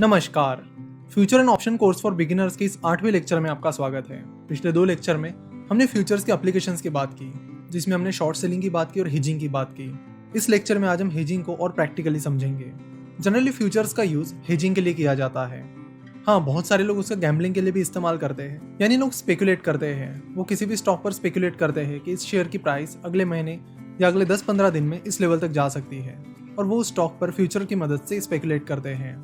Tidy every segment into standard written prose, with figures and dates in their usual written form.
नमस्कार। Future and option course for beginners के इस 8वें लेक्चर में आपका स्वागत है। पिछले 2 लेक्चर में हमने फ्यूचर्स के एप्लीकेशंस की बात की, जिसमें हमने शॉर्ट सेलिंग की बात की और हेजिंग की बात की। इस लेक्चर में आज हम हेजिंग को और प्रैक्टिकली समझेंगे। जनरली फ्यूचर्स का यूज हेजिंग के लिए किया जाता है। हाँ, बहुत सारे लोग उसका गैम्बलिंग के लिए भी इस्तेमाल करते हैं, यानी लोग स्पेकुलेट करते हैं। वो किसी भी स्टॉक पर स्पेकुलेट करते हैं कि इस शेयर की प्राइस अगले महीने या अगले 10-15 दिन में इस लेवल तक जा सकती है, और वो स्टॉक पर फ्यूचर की मदद से स्पेकुलेट करते हैं।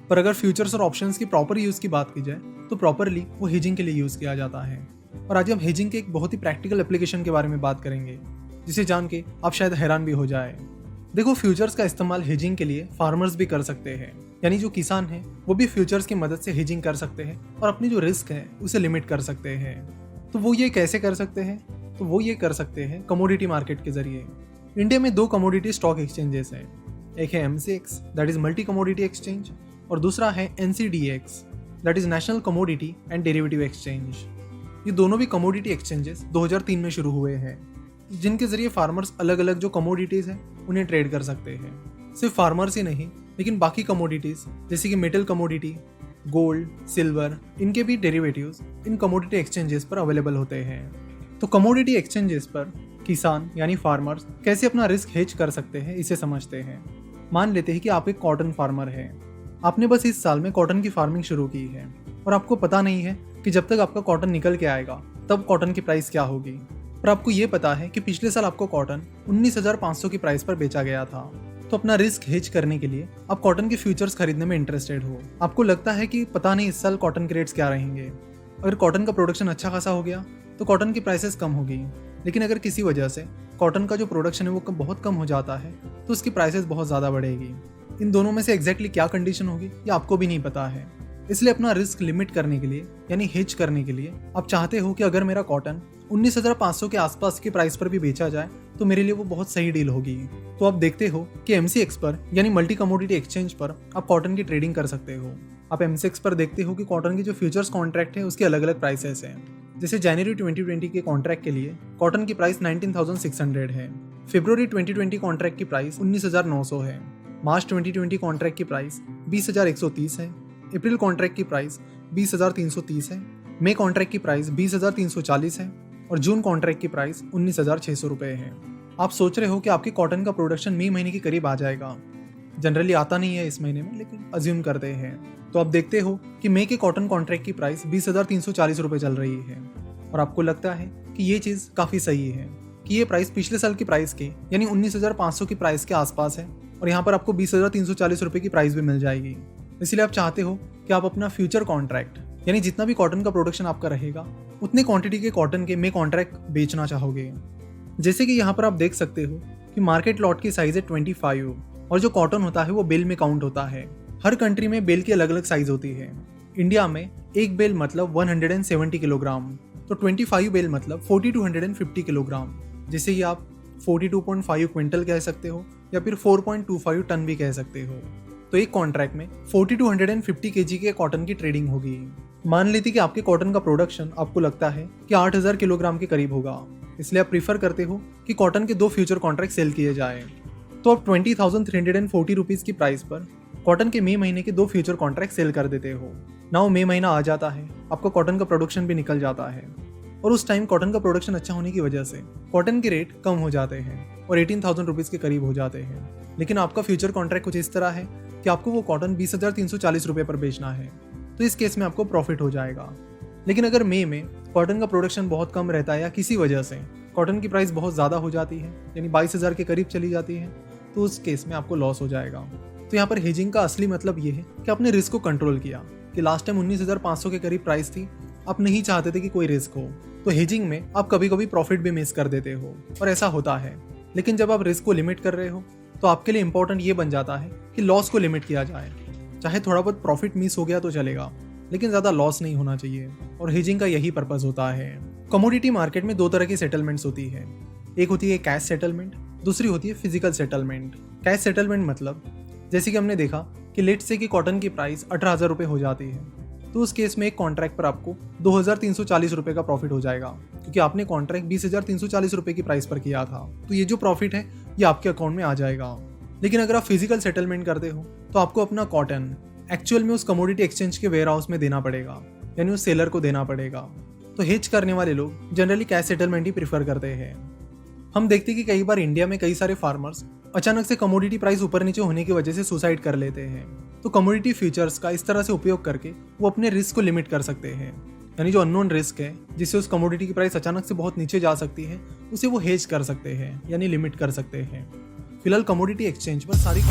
पर अगर फ्यूचर्स और ऑप्शंस की प्रॉपर यूज की बात की जाए तो प्रॉपरली वो हेजिंग के लिए यूज किया जाता है। और आज हम हेजिंग के एक बहुत ही प्रैक्टिकल एप्लीकेशन के बारे में बात करेंगे, जिसे जान के आप शायद हैरान भी हो जाए। देखो, फ्यूचर्स का इस्तेमाल हेजिंग के लिए फार्मर्स भी कर सकते हैं, यानी जो किसान हैं वो भी फ्यूचर्स की मदद से हेजिंग कर सकते हैं और अपनी जो रिस्क है उसे लिमिट कर सकते हैं। तो वो ये कैसे कर सकते हैं? तो वो ये कर सकते हैं कमोडिटी मार्केट के जरिए। इंडिया में 2 कमोडिटी स्टॉक एक्सचेंजेस हैं। एक है MCX, that is multi commodity exchange, और दूसरा है NCDEX, that is national commodity and derivative exchange. ये दोनों भी कमोडिटी एक्सचेंजेस 2003 में शुरू हुए हैं, जिनके जरिए फार्मर्स अलग अलग जो कमोडिटीज हैं उन्हें ट्रेड कर सकते हैं। सिर्फ फार्मर्स ही नहीं, लेकिन बाकी कमोडिटीज जैसे कि मेटल कमोडिटी, गोल्ड, सिल्वर, इनके भी डेरिवेटिव्स इन कमोडिटी एक्सचेंजेस पर अवेलेबल होते हैं। तो कमोडिटी एक्सचेंजेस पर किसान यानी फार्मर्स कैसे अपना रिस्क हेज कर सकते हैं, इसे समझते हैं। मान लेते हैं कि आप एक कॉटन फार्मर हैं। आपने बस इस साल में कॉटन की फार्मिंग शुरू की है और आपको पता नहीं है कि जब तक आपका कॉटन निकल के आएगा तब कॉटन की प्राइस क्या होगी। पर आपको ये पता है कि पिछले साल आपको कॉटन 19,500 की प्राइस पर बेचा गया था। तो अपना रिस्क हेज करने के लिए आप कॉटन के फ्यूचर्स खरीदने में इंटरेस्टेड हो। आपको लगता है कि पता नहीं इस साल कॉटन के रेट्स क्या रहेंगे। अगर कॉटन का प्रोडक्शन अच्छा खासा हो गया तो कॉटन की प्राइसेस कम होगी, लेकिन अगर किसी वजह से कॉटन का जो प्रोडक्शन है वो बहुत कम हो जाता है तो उसकी प्राइसेस बहुत ज़्यादा बढ़ेगी। इन दोनों में से एग्जैक्टली क्या कंडीशन होगी ये आपको भी नहीं पता है। इसलिए अपना रिस्क लिमिट करने के लिए यानी हेज करने के लिए आप चाहते हो कि अगर मेरा कॉटन 19,500 के आसपास की प्राइस पर भी बेचा जाए तो मेरे लिए वो बहुत सही डील होगी। तो आप देखते हो कि MCX पर यानी मल्टी कमोडिटी एक्सचेंज पर आप कॉटन की ट्रेडिंग कर सकते हो। आप MCX पर देखते हो कि कॉटन की जो फ्यूचर्स कॉन्ट्रैक्ट है उसके अलग अलग प्राइसेस हैं। जैसे जनवरी 2020 के कॉन्ट्रैक्ट के लिए कॉटन की प्राइस 19,600 है, फरवरी 2020 कॉन्ट्रैक्ट की प्राइस 19,900 है, मार्च 2020 कॉन्ट्रैक्ट की प्राइस 20,130 है, अप्रैल कॉन्ट्रैक्ट की प्राइस 20,330 है, मई कॉन्ट्रैक्ट की प्राइस 20,340 है और जून कॉन्ट्रैक्ट की प्राइस 19,600 रुपये है। आप सोच रहे हो कि आपके कॉटन का प्रोडक्शन मई महीने के करीब आ जाएगा। जनरली आता नहीं है इस महीने में, लेकिन अज्यूम करते हैं। तो आप देखते हो कि मई के कॉटन कॉन्ट्रैक्ट की प्राइस 20,340 रुपये चल रही है और आपको लगता है कि ये चीज़ काफ़ी सही है कि ये प्राइस पिछले साल की प्राइस के यानी 19,500 की प्राइस के आसपास है और यहाँ पर आपको 20,340 रुपये की प्राइस भी मिल जाएगी। इसलिए आप चाहते हो कि आप अपना फ्यूचर कॉन्ट्रैक्ट यानी जितना भी कॉटन का प्रोडक्शन आपका रहेगा उतने क्वांटिटी के कॉटन के मई कॉन्ट्रैक्ट बेचना चाहोगे। जैसे कि यहाँ पर आप देख सकते हो कि मार्केट लॉट की साइज है 25 और जो कॉटन होता है वो बेल में काउंट होता है। हर कंट्री में बेल की अलग अलग साइज होती है। इंडिया में एक बेल मतलब 170 किलोग्राम, तो 25 बेल मतलब 40 to 150 किलोग्राम। जैसे कि आप 42.5 क्विंटल कह सकते हो या फिर 4.25 टन भी कह सकते हो। तो एक कॉन्ट्रैक्ट में 40 to 150 kg के कॉटन की ट्रेडिंग होगी। मान लेते कि आपके कॉटन का प्रोडक्शन आपको लगता है कि 8,000 किलोग्राम के करीब होगा, इसलिए आप प्रीफर करते हो कि कॉटन के 2 फ्यूचर कॉन्ट्रैक्ट सेल किए जाए। तो आप 20,340 रुपीज़ की प्राइस पर कॉटन के मई महीने के 2 फ्यूचर कॉन्ट्रैक्ट सेल कर देते हो। नाउ मई महीना आ जाता है, आपका कॉटन का प्रोडक्शन भी निकल जाता है और उस टाइम कॉटन का प्रोडक्शन अच्छा होने की वजह से कॉटन के रेट कम हो जाते हैं और 18,000 रुपीज़ के करीब हो जाते हैं। लेकिन आपका फ्यूचर कॉन्ट्रैक्ट कुछ इस तरह है कि आपको वो कॉटन 20,340 रुपये पर बेचना है, तो इस केस में आपको प्रॉफिट हो जाएगा। लेकिन अगर मई में कॉटन का प्रोडक्शन बहुत कम रहता है या किसी वजह से कॉटन की प्राइस बहुत ज़्यादा हो जाती है यानी 22,000 के करीब चली जाती है, तो उस केस में आपको लॉस हो जाएगा। तो यहाँ पर हेजिंग का असली मतलब ये है कि आपने रिस्क को कंट्रोल किया कि लास्ट टाइम 19,500 के करीब प्राइस थी, आप नहीं चाहते थे कि कोई रिस्क हो, तो हेजिंग में आप कभी कभी प्रॉफिट भी मिस कर देते हो और ऐसा होता है। लेकिन जब आप रिस्क को लिमिट कर रहे हो तो आपके लिए इंपॉर्टेंट ये बन जाता है कि लॉस को लिमिट किया जाए। चाहे थोड़ा बहुत प्रॉफिट मिस हो गया तो चलेगा, लेकिन ज़्यादा लॉस नहीं होना चाहिए, और हेजिंग का यही पर्पज़ होता है। कमोडिटी मार्केट में 2 तरह की सेटलमेंट्स होती है। एक होती है कैश सेटलमेंट, दूसरी होती है फिजिकल सेटलमेंट। कैश सेटलमेंट मतलब जैसे कि हमने देखा कि लेट से कि कॉटन की प्राइस 18,000 रुपये हो जाती है, तो उस केस में एक कॉन्ट्रैक्ट पर आपको 2,340 रुपये का प्रॉफिट हो जाएगा, क्योंकि आपने कॉन्ट्रैक्ट 20,340 रुपये की प्राइस पर किया था। तो ये जो प्रॉफिट है ये आपके अकाउंट में आ जाएगा। लेकिन अगर आप फिजिकल सेटलमेंट करते हो तो आपको अपना कॉटन एक्चुअल में उस कमोडिटी एक्सचेंज के वेयर हाउस में देना पड़ेगा, यानी उस सेलर को देना पड़ेगा। तो हेज करने वाले लोग जनरली कैश सेटलमेंट ही प्रीफर करते हैं। हम देखते हैं कि कई बार इंडिया में कई सारे फार्मर्स अचानक से कमोडिटी प्राइस ऊपर नीचे होने की वजह से सुसाइड कर लेते हैं। तो कमोडिटी फ्यूचर्स का इस तरह से उपयोग करके वो अपने रिस्क को लिमिट कर सकते हैं, यानी जो अननोन रिस्क है जिससे उस कमोडिटी की प्राइस अचानक से बहुत नीचे जा सकती है, उसे वो हेज कर सकते हैं, यानी लिमिट कर सकते हैं। फिलहाल कमोडिटी एक्सचेंज पर सारी